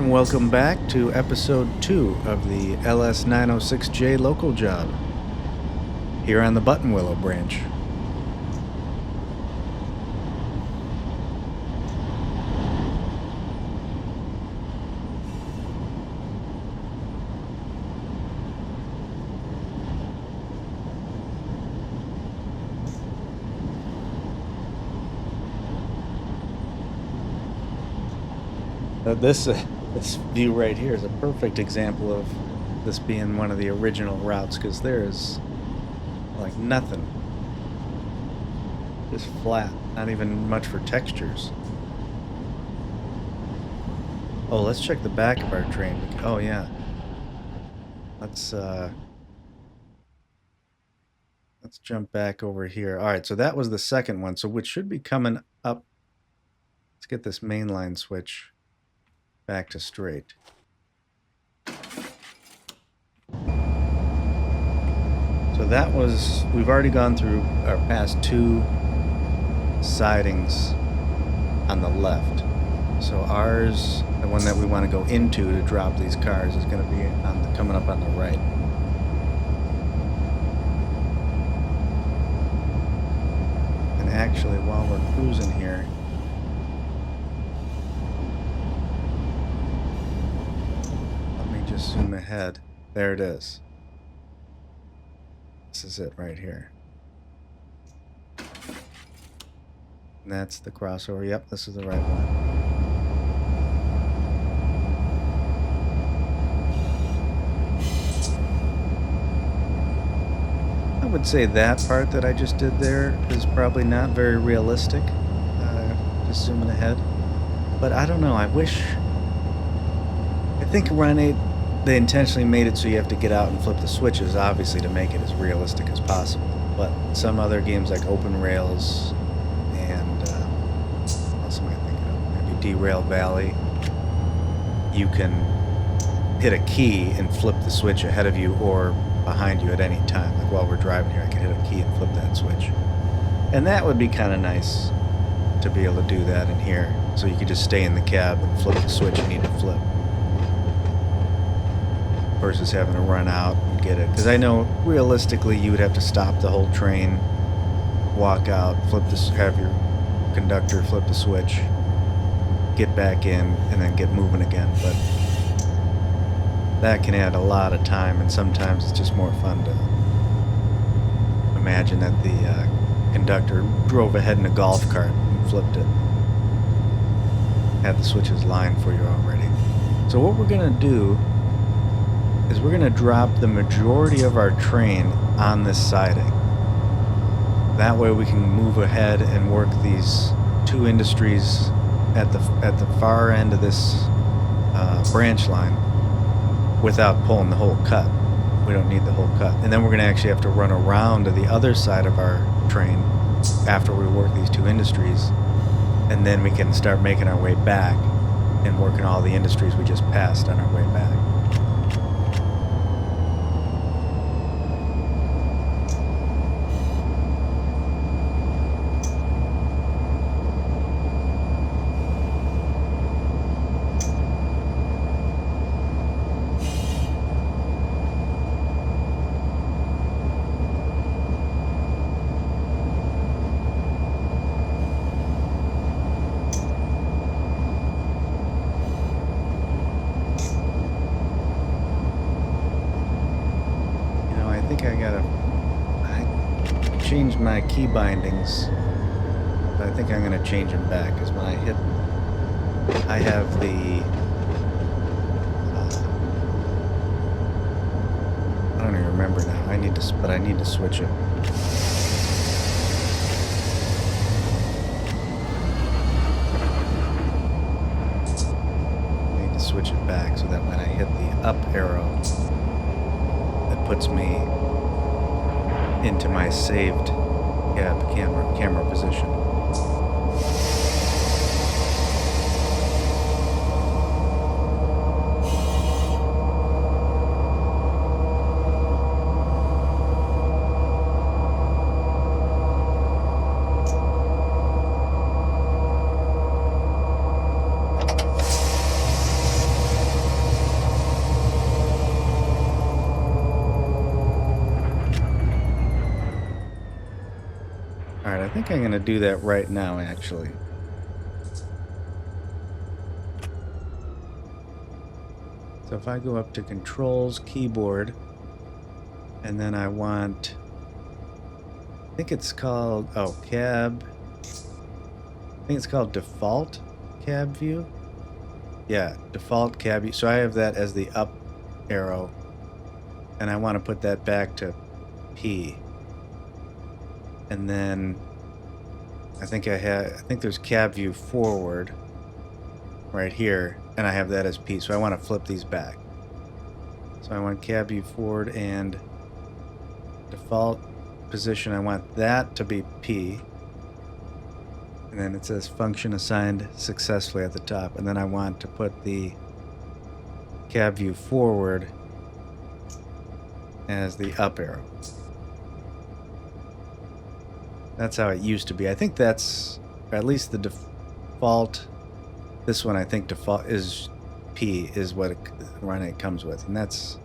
and welcome back to episode 2 of the LS906J Local Job here on the Buttonwillow branch. This view right here is a perfect example of this being one of the original routes, because there is like nothing, just flat, not even much for textures. Oh, let's check the back of our train. Oh yeah, let's jump back over here. All right, so that was the second one, so which should be coming up. Let's get this main line switch back to straight. So that was, we've already gone through our past two sidings on the left. So ours, the one that we want to go into to drop these cars, is going to be on the, coming up on the right. And actually, while we're cruising here, just zoom ahead. There it is. This is it right here. And that's the crossover. Yep, this is the right one. I would say that part that I just did there is probably not very realistic. Just zooming ahead. But I don't know, I think around 8 they intentionally made it so you have to get out and flip the switches, obviously, to make it as realistic as possible. But some other games like Open Rails and what else am I thinking of? Maybe Derail Valley, you can hit a key and flip the switch ahead of you or behind you at any time. Like while we're driving here, I can hit a key and flip that switch. And that would be kind of nice to be able to do that in here. So you could just stay in the cab and flip the switch you need to flip, versus having to run out and get it. Because I know realistically you would have to stop the whole train, walk out, have your conductor flip the switch, get back in, and then get moving again. But that can add a lot of time, and sometimes it's just more fun to imagine that the conductor drove ahead in a golf cart and flipped it. Had the switches lined for you already. So what we're going to do is we're going to drop the majority of our train on this siding. That way we can move ahead and work these two industries at the far end of this branch line without pulling the whole cut. We don't need the whole cut. And then we're going to actually have to run around to the other side of our train after we work these two industries, and then we can start making our way back and working all the industries we just passed on our way back. I changed my key bindings, but I think I'm going to change them back, because when I hit, I have the, I don't even remember now. I need to switch it. I need to switch it back so that when I hit the up arrow, it puts me into my saved camera position. All right, I think I'm going to do that right now, actually. So if I go up to Controls, Keyboard, and then I want, I think it's called, oh, Cab. I think it's called Default Cab View. Yeah, Default Cab View. So I have that as the up arrow, and I want to put that back to P. And then I think there's Cab View Forward right here, and I have that as P. So I want to flip these back. So I want Cab View Forward and default position. I want that to be P. And then it says function assigned successfully at the top. And then I want to put the Cab View Forward as the up arrow. That's how it used to be. I think that's, or at least the default. This one I think default is P is what run it comes with, and that's,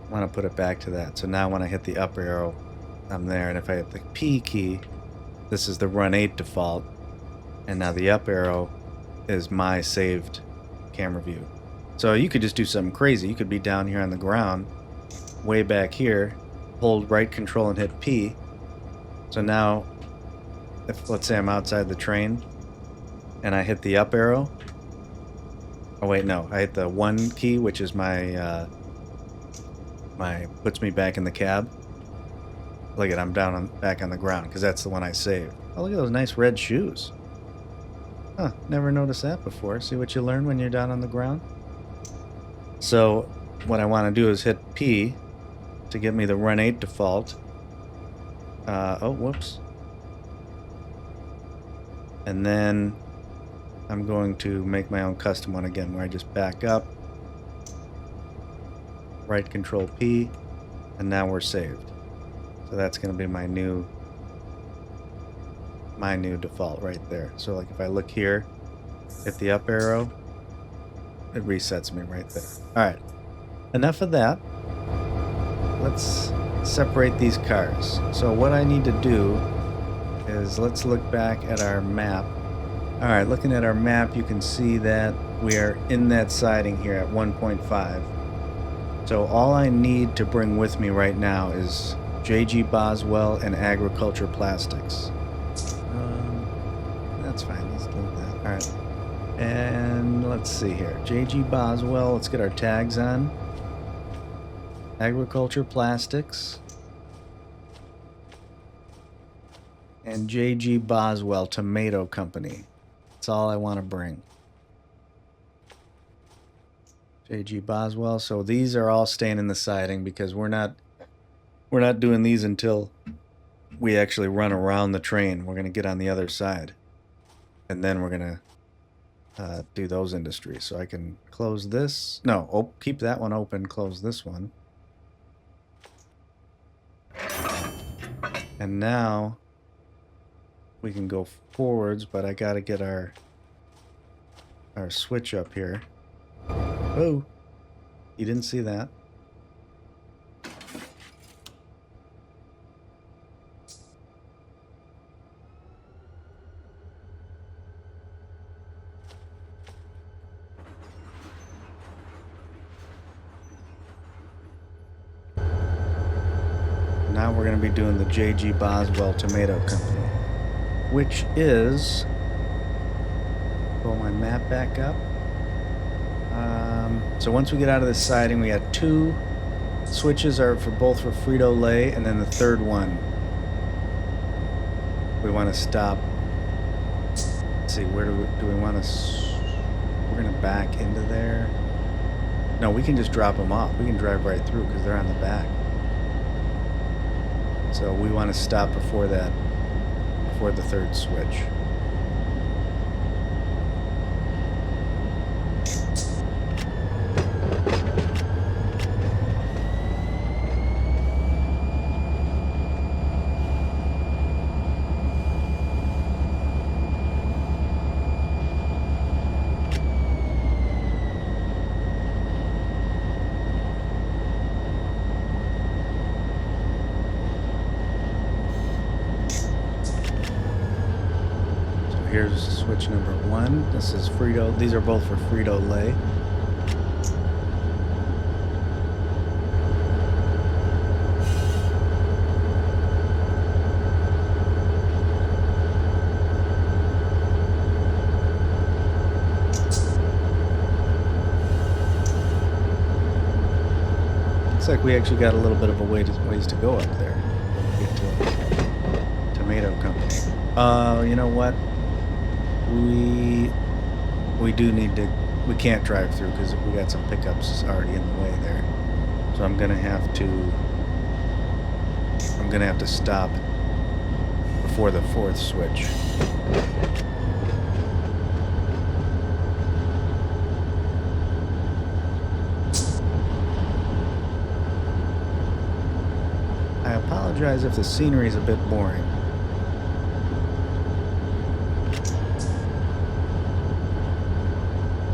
I want to put it back to that. So now when I hit the up arrow, I'm there, and if I hit the P key, this is the run 8 default, and now the up arrow is my saved camera view. So you could just do something crazy. You could be down here on the ground, way back here, hold right control and hit P. So now, if let's say I'm outside the train, and I hit the up arrow. Oh wait, no, I hit the 1 key, which is my puts me back in the cab. Look at, I'm down back on the ground because that's the one I saved. Oh, look at those nice red shoes. Huh, never noticed that before. See what you learn when you're down on the ground? So what I want to do is hit P to get me the run 8 default. Oh, whoops. And then I'm going to make my own custom one again where I just back up, right control P, and now we're saved. So that's going to be my new default right there. So like if I look here, hit the up arrow, it resets me right there. All right, enough of that. Let's separate these cars. So what I need to do is let's look back at our map. All right, looking at our map, you can see that we are in that siding here at 1.5. So all I need to bring with me right now is J.G. Boswell and Agriculture Plastics. That's fine, let's do that. All right, and let's see here. J.G. Boswell, let's get our tags on. Agriculture Plastics. And J.G. Boswell Tomato Company. That's all I want to bring. J.G. Boswell. So these are all staying in the siding because we're not doing these until we actually run around the train. We're going to get on the other side. And then we're going to do those industries. So I can close this. No, keep that one open. Close this one. And now we can go forwards, but I got to get our switch up here. Oh, you didn't see that. Now we're going to be doing the J.G. Boswell Tomato Company, which is, pull my map back up. So once we get out of this siding, we got 2 switches are for both for Frito-Lay, and then the third one we want to stop. Let's see, where do we want to? We're gonna back into there. No, we can just drop them off. We can drive right through because they're on the back. So we want to stop before that, before the third switch. here's switch number 1. This is Frito. These are both for Frito-Lay. Looks like we actually got a little bit of a ways to go up there. Get to a tomato company. You know what? We do need to. We can't drive through because we got some pickups already in the way there. So I'm gonna have to stop before the 4th switch. I apologize if the scenery is a bit boring.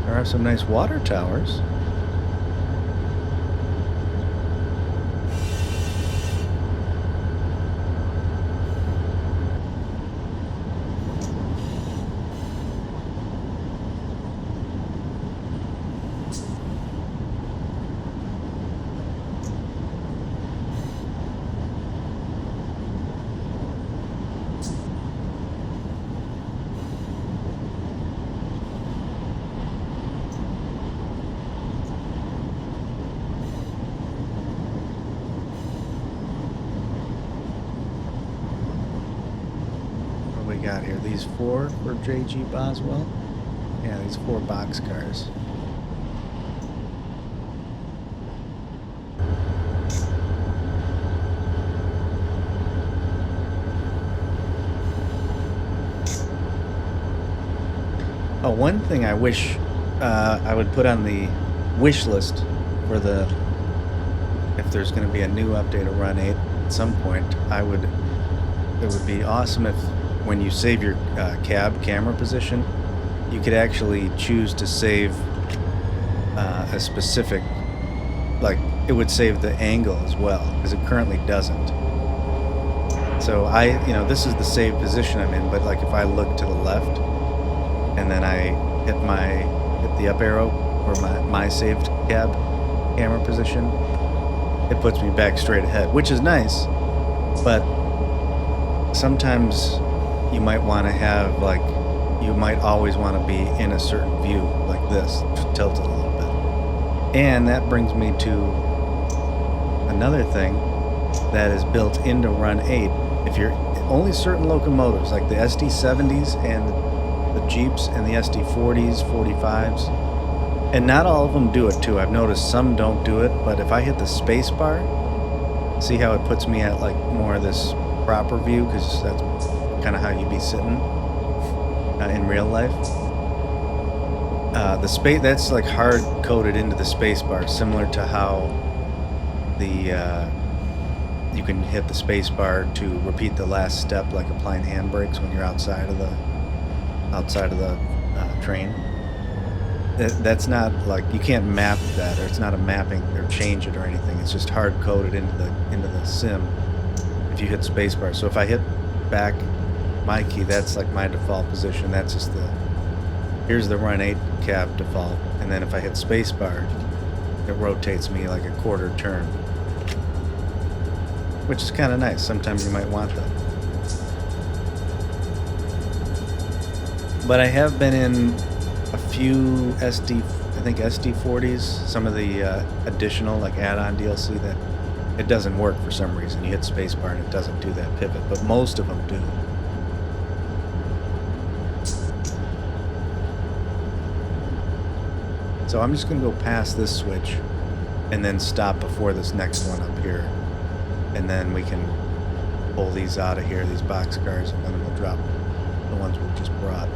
There are some nice water towers. Got here these 4 for J.G. Boswell. Yeah, these 4 boxcars. Oh, one thing I wish I would put on the wish list for if there's going to be a new update of Run 8 at some point, it would be awesome if when you save your cab camera position, you could actually choose to save a specific, like it would save the angle as well, because it currently doesn't. So this is the save position I'm in, but like if I look to the left and then I hit the up arrow for my saved cab camera position, it puts me back straight ahead, which is nice, but sometimes you might want to have, you might always want to be in a certain view like this, tilted a little bit. And that brings me to another thing that is built into Run 8. If you're only certain locomotives, like the SD70s and the Jeeps and the SD40s, 45s, and not all of them do it too. I've noticed some don't do it, but if I hit the space bar, see how it puts me at more of this proper view, because that's kind of how you'd be sitting in real life. The space that's hard coded into the space bar, similar to how you can hit the space bar to repeat the last step, like applying handbrakes when you're outside of the train. That's not you can't map that, or it's not a mapping or change it or anything. It's just hard coded into the sim if you hit spacebar. So if I hit back my key, that's my default position. That's just here's the Run 8 cab default, and then if I hit spacebar, it rotates me like a quarter turn, which is kind of nice. Sometimes you might want that. But I have been in a few SD40s, some of the additional add-on DLC that it doesn't work for some reason. You hit spacebar and it doesn't do that pivot, but most of them do. So I'm just going to go past this switch and then stop before this next one up here. And then we can pull these out of here, these boxcars, and then we'll drop the ones we just brought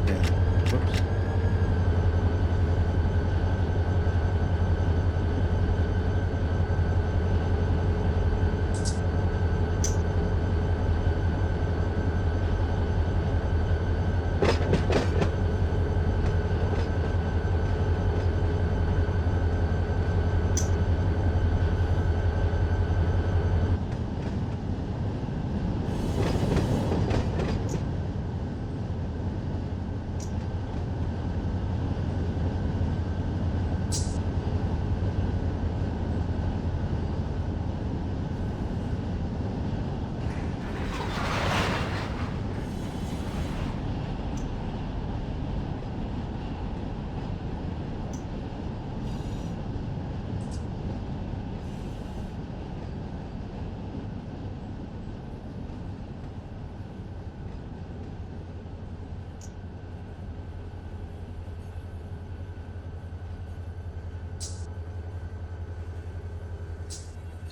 in. Whoops.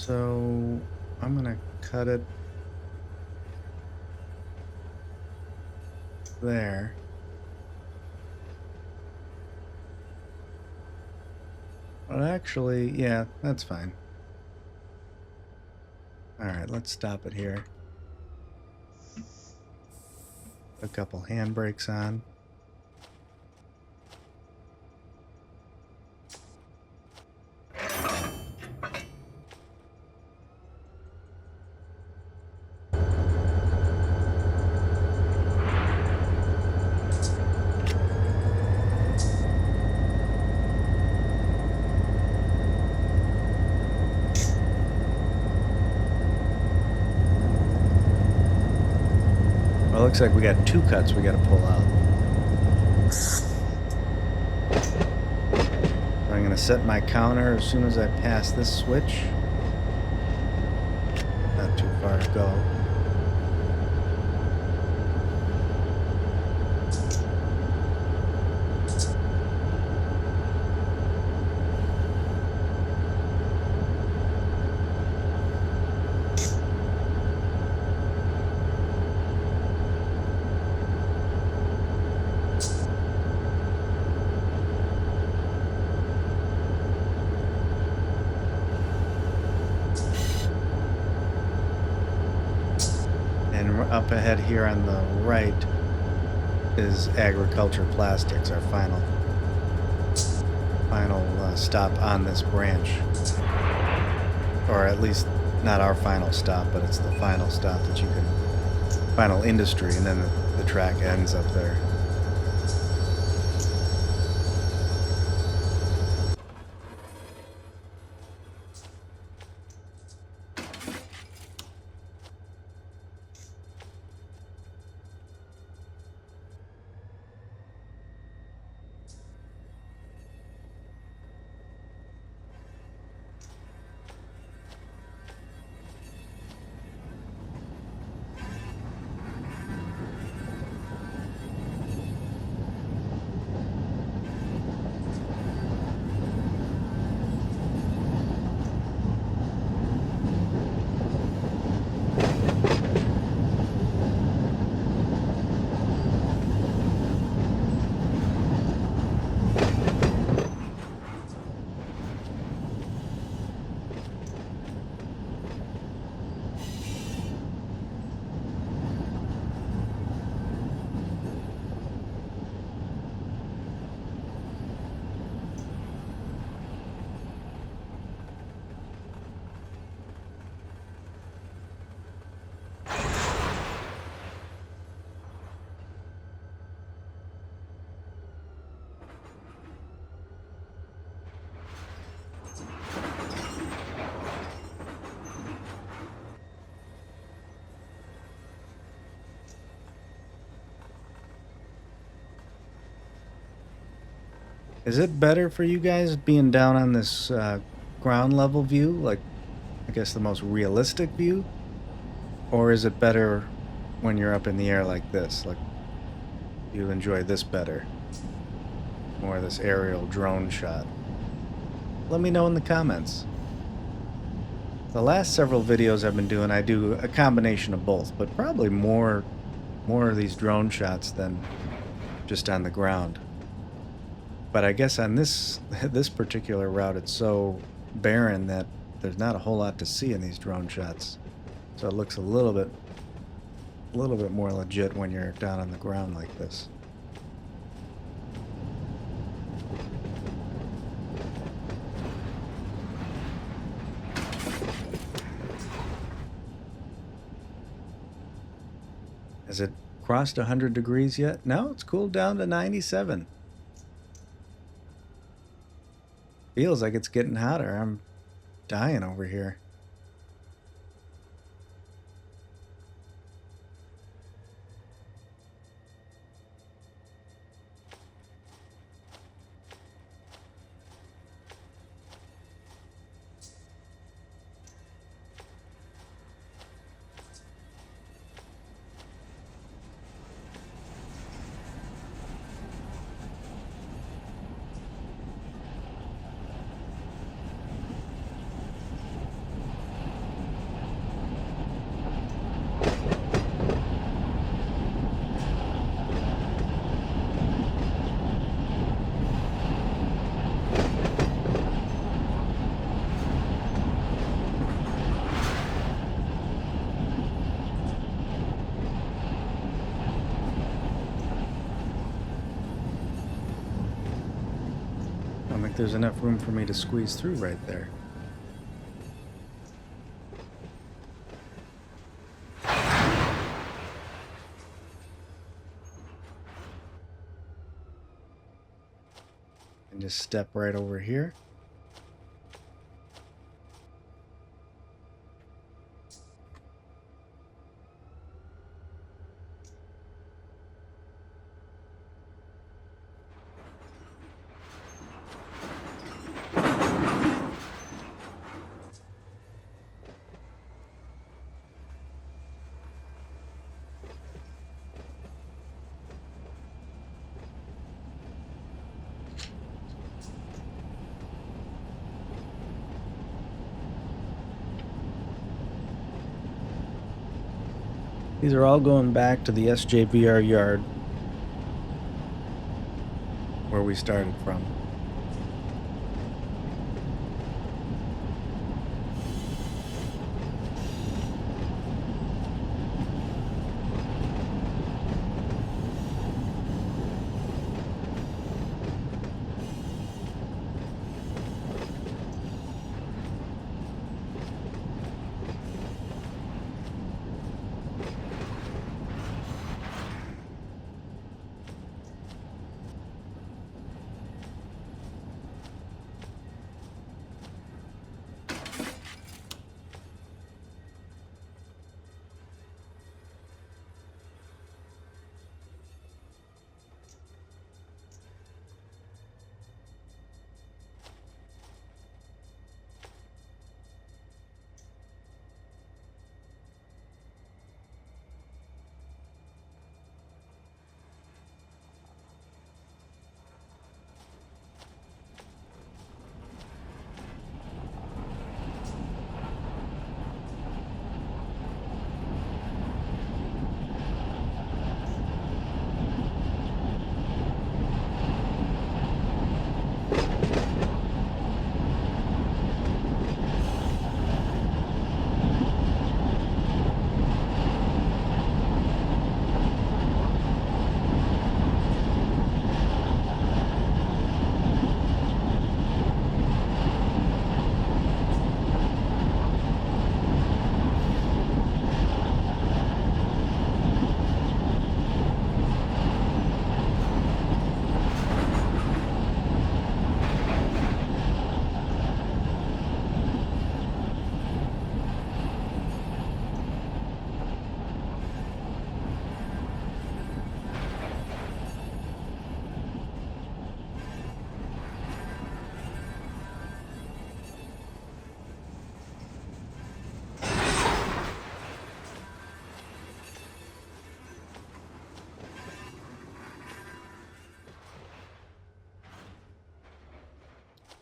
So I'm gonna cut it there. But actually, yeah, that's fine. All right, let's stop it here. A couple handbrakes on. Well, it looks like we got 2 cuts we got to pull out. So I'm going to set my counter as soon as I pass this switch. Not too far to go. And up ahead here on the right is agriculture plastics, our final stop on this branch. Or at least not our final stop, but it's the final stop that you can, final industry, and then the track ends up there. Is it better for you guys being down on this ground level view, like I guess the most realistic view? Or is it better when you're up in the air like this? Like, you enjoy this better? More this aerial drone shot? Let me know in the comments. The last several videos I've been doing, I do a combination of both, but probably more of these drone shots than just on the ground. But I guess on this particular route, it's so barren that there's not a whole lot to see in these drone shots. So it looks a little bit more legit when you're down on the ground like this. Has it crossed 100 degrees yet? No, it's cooled down to 97. Feels like it's getting hotter. I'm dying over here. Like there's enough room for me to squeeze through right there. And just step right over here. These are all going back to the SJVR yard where we started from.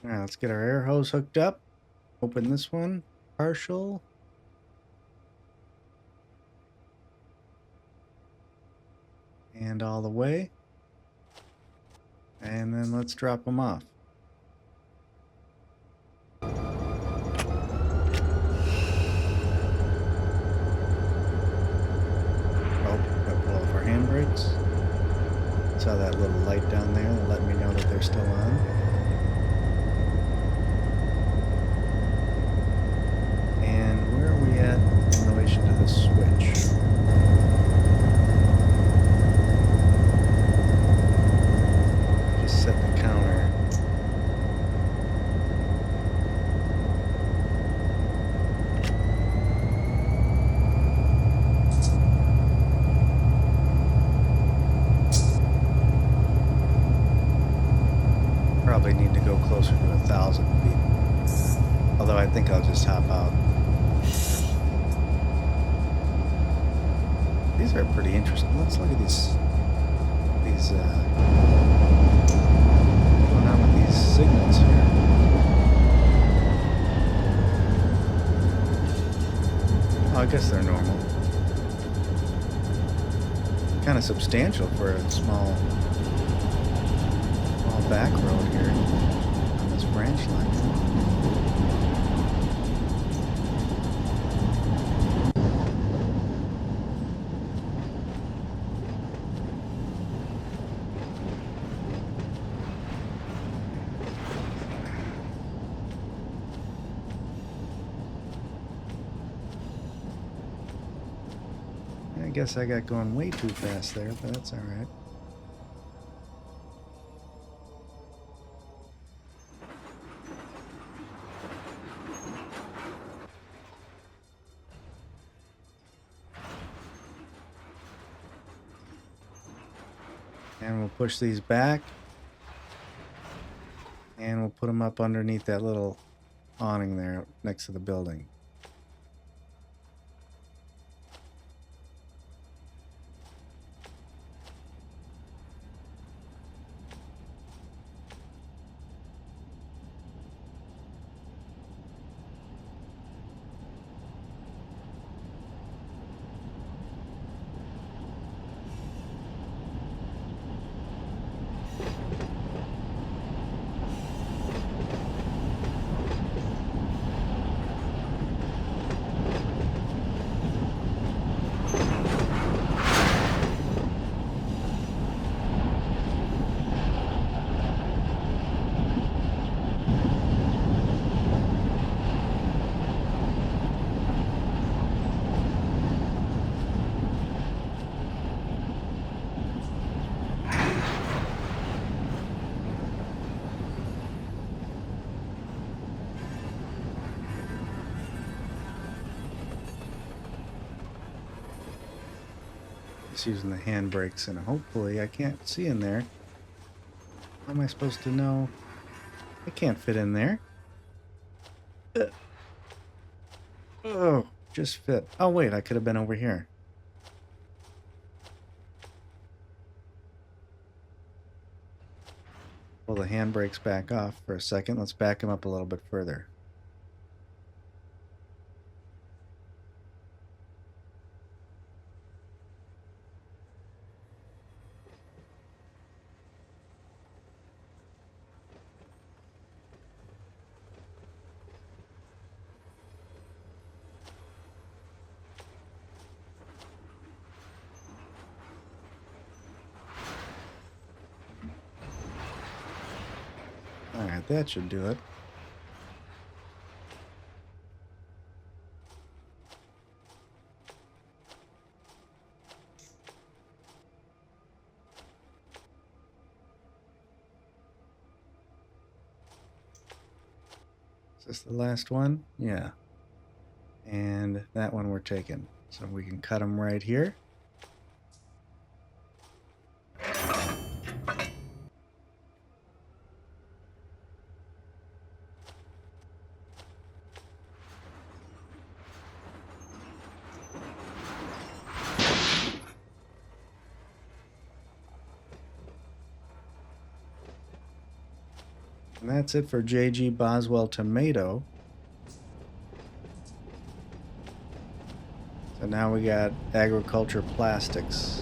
All right, let's get our air hose hooked up. Open this one, partial. And all the way. And then let's drop them off. Oh, gotta pull off our handbrakes. Saw that little light down there that let me know that they're still on. And where are we at in relation to the switch? Just set the counter. Probably need to go closer to 1,000 feet. Although I think I'll just hop out. These are pretty interesting. Let's look at these going on with these signals here. Oh, I guess they're normal. Kind of substantial for a small back road here on this branch line. I guess I got going way too fast there, but that's all right. And we'll push these back. And we'll put them up underneath that little awning there next to the building. Just using the handbrakes, and hopefully I can't see in there. How am I supposed to know? I can't fit in there. Oh, just fit. Oh wait, I could have been over here. Pull the handbrakes back off for a second. Let's back them up a little bit further. Alright, that should do it. Is this the last one? Yeah. And that one we're taking. So we can cut them right here. And that's it for J.G. Boswell Tomato. So now we got agriculture plastics.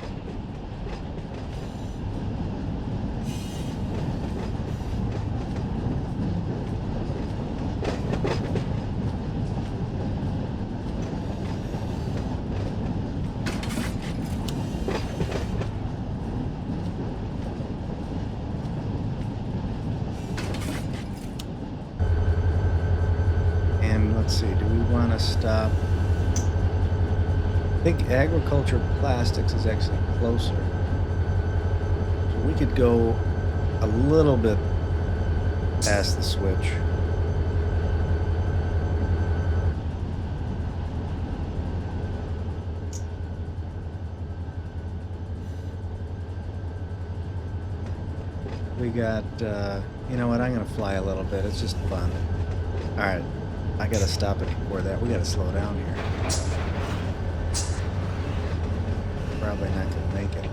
Let's see, do we want to stop? I think agriculture plastics is actually closer. So we could go a little bit past the switch. We got, you know what, I'm going to fly a little bit. It's just fun. All right. I gotta stop it before that. We gotta slow down here. Probably not gonna make it.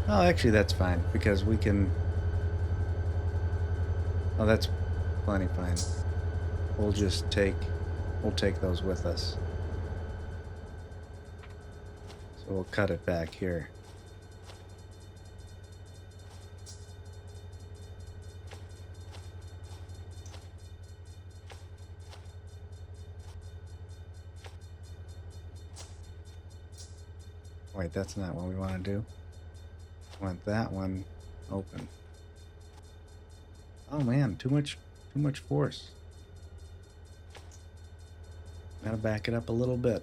Oh, actually that's fine because we can... Oh, that's plenty fine. We'll take those with us. So we'll cut it back here. Wait, that's not what we want to do. We want that one open. Oh man, too much force. Gotta back it up a little bit.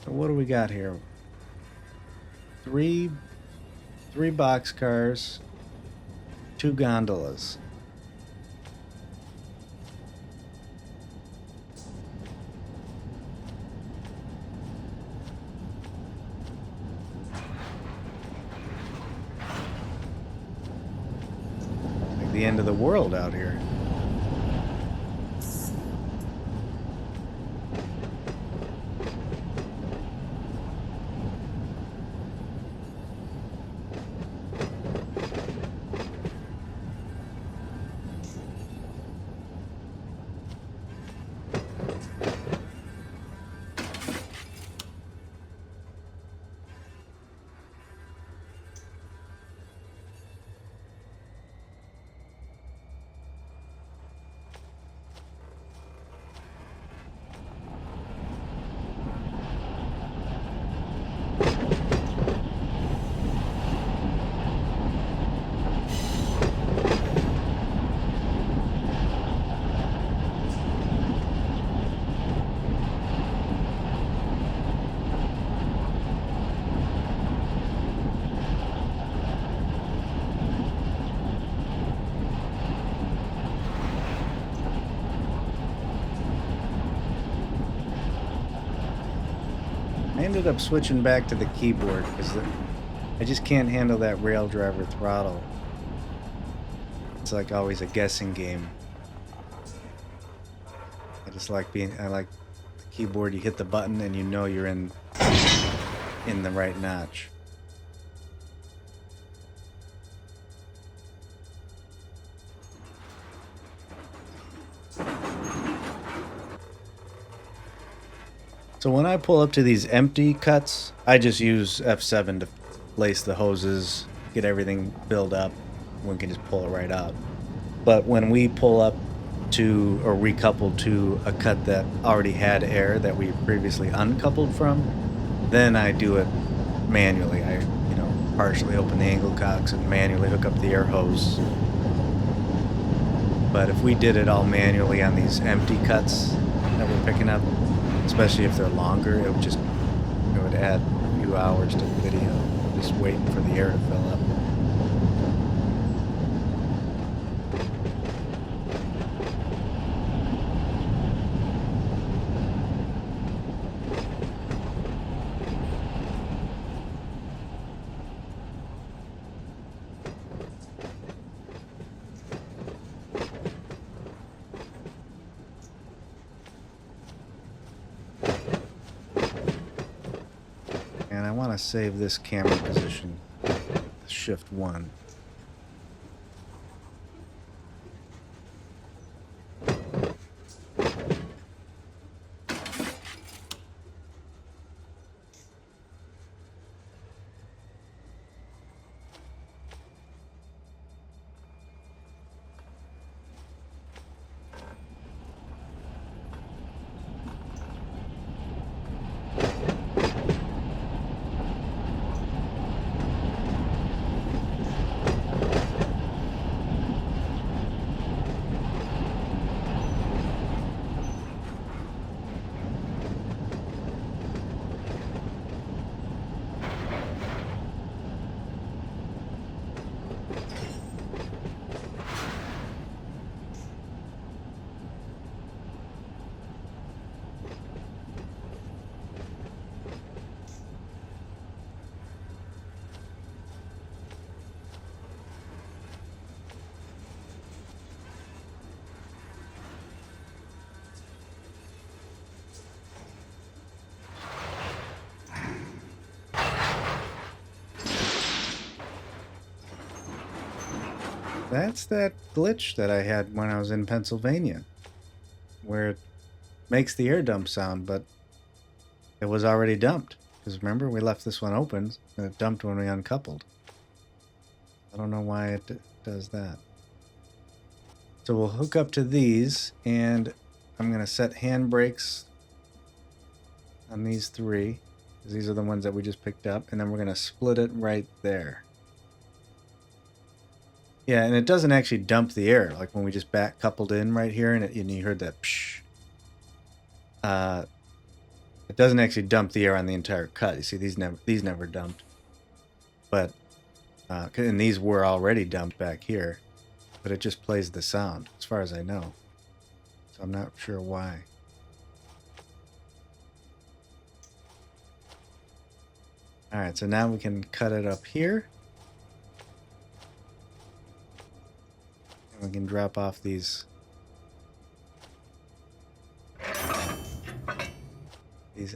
So what do we got here? Three boxcars, 2 gondolas. Like the end of the world out here. I ended up switching back to the keyboard because I just can't handle that rail driver throttle. It's like always a guessing game. I like the keyboard. You hit the button and you know you're in the right notch. So when I pull up to these empty cuts, I just use F7 to place the hoses, get everything filled up. We can just pull it right out. But when we pull up to or recouple to a cut that already had air that we previously uncoupled from, then I do it manually. I, partially open the angle cocks and manually hook up the air hose. But if we did it all manually on these empty cuts that we're picking up, especially if they're longer, it would add a few hours to the video, just waiting for the air to fill up. And I want to save this camera position, Shift 1. That's that glitch that I had when I was in Pennsylvania, where it makes the air dump sound, but it was already dumped. Because remember, we left this one open, and it dumped when we uncoupled. I don't know why it does that. So we'll hook up to these, and I'm going to set handbrakes on these 3, because these are the ones that we just picked up, and then we're going to split it right there. Yeah, and it doesn't actually dump the air, like when we just back coupled in right here, and you heard that psh. It doesn't actually dump the air on the entire cut. You see, these never dumped, but and these were already dumped back here, but it just plays the sound, as far as I know. So I'm not sure why. All right, so now we can cut it up here. And we can drop off these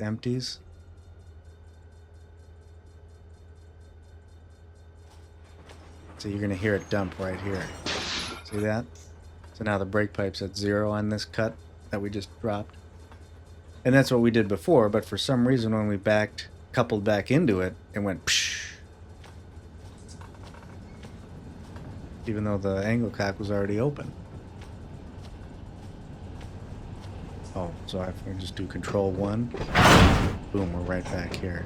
empties. So you're gonna hear it dump right here. See that? So now the brake pipe's at 0 on this cut that we just dropped. And that's what we did before, but for some reason when we coupled back into it, it went psh. Even though the angle cock was already open. Oh, so I can just do control 1. Boom, we're right back here.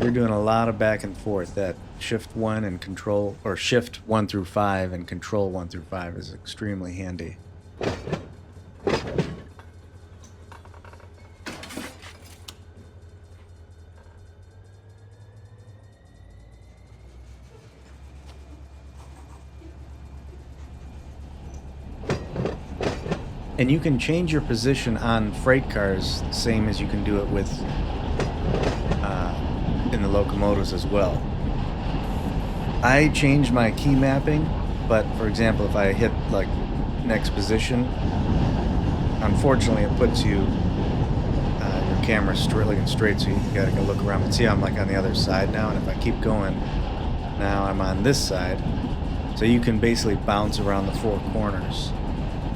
We're doing a lot of back and forth. That shift 1 and control, or shift 1 through 5 and control 1 through 5 is extremely handy. And you can change your position on freight cars the same as you can do it with in the locomotives as well. I changed my key mapping, but for example, if I hit like next position, unfortunately it puts you your camera looking straight, so you gotta go look around. But see how I'm like on the other side now, and if I keep going, now I'm on this side, so you can basically bounce around the 4 corners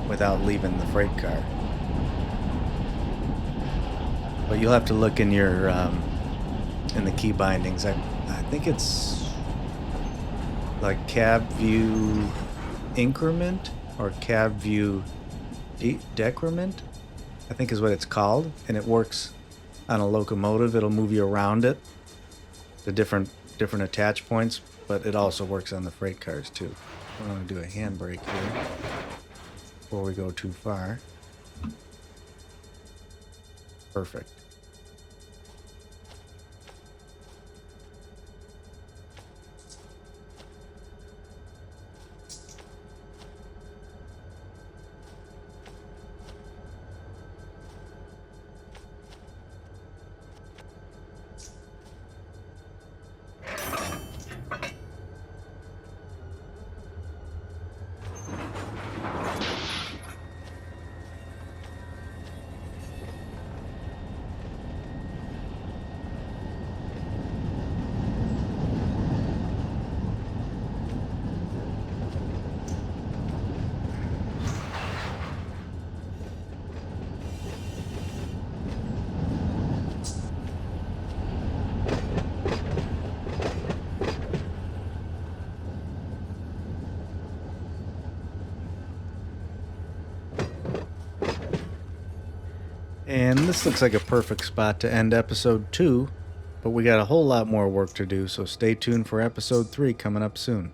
without leaving the freight car. But you'll have to look in your in the key bindings. I think it's like cab view increment or cab view decrement, I think is what it's called, and it works on a locomotive. It'll move you around it, the different attach points, but it also works on the freight cars too. I'm going to do a handbrake here before we go too far. Perfect. And this looks like a perfect spot to end episode 2, but we got a whole lot more work to do, so stay tuned for episode 3 coming up soon.